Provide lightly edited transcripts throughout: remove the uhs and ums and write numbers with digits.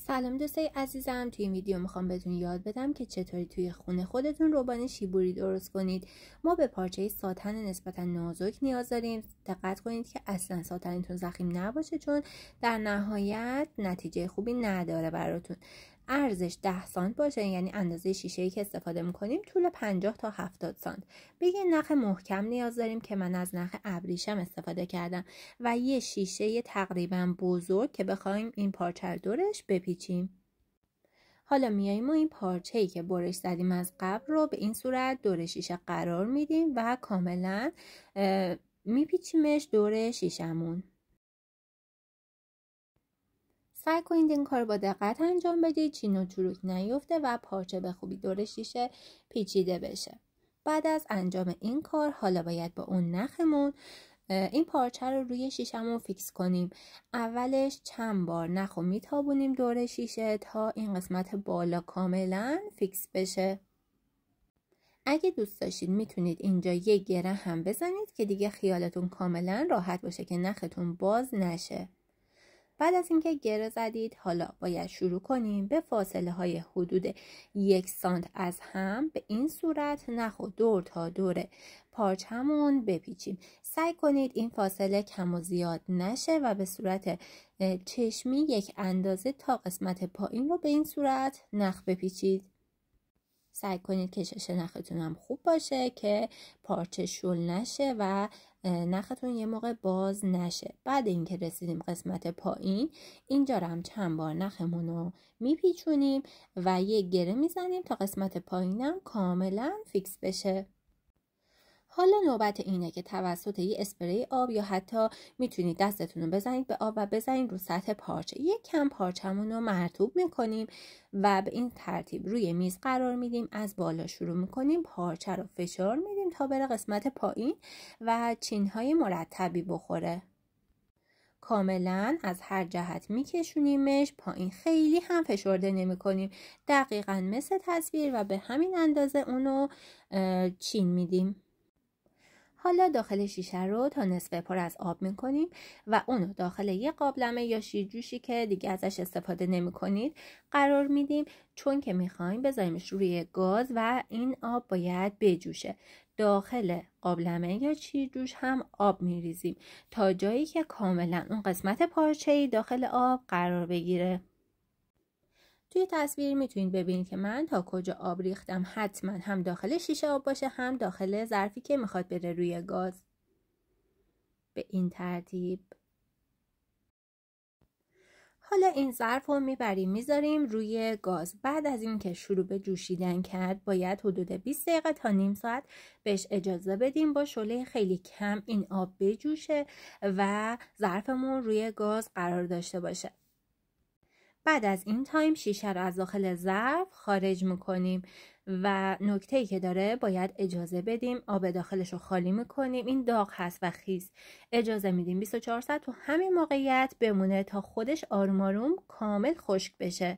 سلام دوستای عزیزم، توی این ویدیو میخوام بهتون یاد بدم که چطوری توی خونه خودتون روبان شیبوری درست کنید. ما به پارچه ساتن نسبتا نازک نیاز داریم. دقت کنید که اصلا ساتنتون ضخیم نباشه، چون در نهایت نتیجه خوبی نداره براتون. عرضش 10 سانت باشه، یعنی اندازه شیشه‌ای که استفاده میکنیم طول 50 تا 70 سانت. به یه نخ محکم نیاز داریم که من از نخ ابریشم استفاده کردم و یه شیشه تقریبا بزرگ که بخوایم این پارچه رو دورش بپیچیم. حالا میاییم و این پارچه‌ای که برش زدیم از قبل رو به این صورت دور شیشه قرار میدیم و کاملا میپیچیمش دور شیشمون. سعی کنید این کار با دقت انجام بدید، چین و چروک نیفته و پارچه به خوبی دور شیشه پیچیده بشه. بعد از انجام این کار حالا باید با اون نخمون این پارچه رو روی شیشمون فیکس کنیم. اولش چند بار نخو میتابونیم دور شیشه تا این قسمت بالا کاملا فیکس بشه. اگه دوست داشتید میتونید اینجا یک گره هم بزنید که دیگه خیالتون کاملا راحت باشه که نختون باز نشه. بعد از اینکه گره زدید حالا باید شروع کنیم به فاصله های حدود 1 سانت از هم به این صورت نخو دور تا دور پارچمون بپیچیم. سعی کنید این فاصله کم و زیاد نشه و به صورت چشمی یک اندازه تا قسمت پایین رو به این صورت نخ بپیچید. سعی کنید کشش نختون هم خوب باشه که پارچه شل نشه و نختون یه موقع باز نشه. بعد اینکه رسیدیم قسمت پایین، اینجا رو هم چند بار نخمون رو میپیچونیم و یه گره میزنیم تا قسمت پایینم کاملا فیکس بشه. حالا نوبت اینه که توسط یه اسپری آب یا حتی میتونید دستتون رو بزنید به آب و بزنید رو سطح پارچه. یک کم پارچمون رو مرطوب میکنیم و به این ترتیب روی میز قرار میدیم. از بالا شروع میکنیم، پارچه رو فشار میدیم تا بره قسمت پایین و چینهای مرتبی بخوره. کاملا از هر جهت میکشونیمش پایین، خیلی هم فشرده نمی کنیم، دقیقا مثل تصویر و به همین اندازه اونو چین میدیم. حالا داخل شیشه رو تا نصف پر از آب میکنیم و اونو داخل یه قابلمه یا شیرجوشی که دیگه ازش استفاده نمی کنید قرار میدیم، چون که میخوایم بذاریمش روی گاز و این آب باید بجوشه. داخل قابلمه یا شیرجوش هم آب میریزیم تا جایی که کاملا اون قسمت پارچه‌ای داخل آب قرار بگیره. توی تصویر میتونید ببینید که من تا کجا آب ریختم. حتما هم داخل شیشه آب باشه هم داخل ظرفی که میخواد بره روی گاز. به این ترتیب. حالا این ظرف رو میبریم میذاریم روی گاز. بعد از اینکه شروع به جوشیدن کرد باید حدود 20 دقیقه تا نیم ساعت بهش اجازه بدیم با شعله خیلی کم این آب بجوشه و ظرفمون روی گاز قرار داشته باشه. بعد از این تایم شیشه رو از داخل ظرف خارج میکنیم و نکته‌ای که داره باید اجازه بدیم آب داخلش رو خالی میکنیم. این داغ هست و خیس، اجازه میدیم 24 ساعت تو همین موقعیت بمونه تا خودش آروم آروم کامل خشک بشه.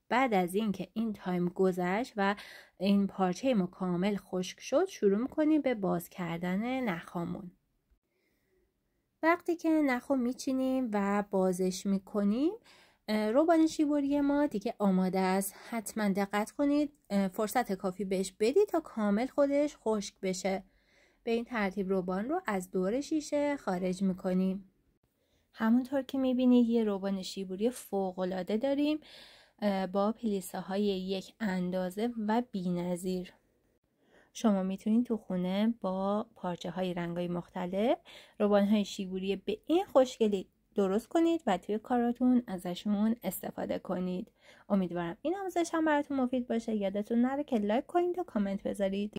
بعد از اینکه این تایم گذشت و این پارچه ما کامل خشک شد، شروع میکنیم به باز کردن نخامون. وقتی که نخو میچینیم و بازش میکنیم، روبان شیبوری ما دیگه آماده است. حتما دقت کنید فرصت کافی بهش بدید تا کامل خودش خشک بشه. به این ترتیب روبان رو از دور شیشه خارج میکنیم. همونطور که میبینید یه روبان شیبوری فوق‌العاده داریم با پلیسه های یک اندازه و بی‌نظیر. شما میتونید تو خونه با پارچه های رنگای مختلف روبان های شیبوری به این خوشگلی درست کنید و توی کاراتون ازشون استفاده کنید. امیدوارم این آموزش هم براتون مفید باشه. یادتون نره که لایک کنید و کامنت بذارید.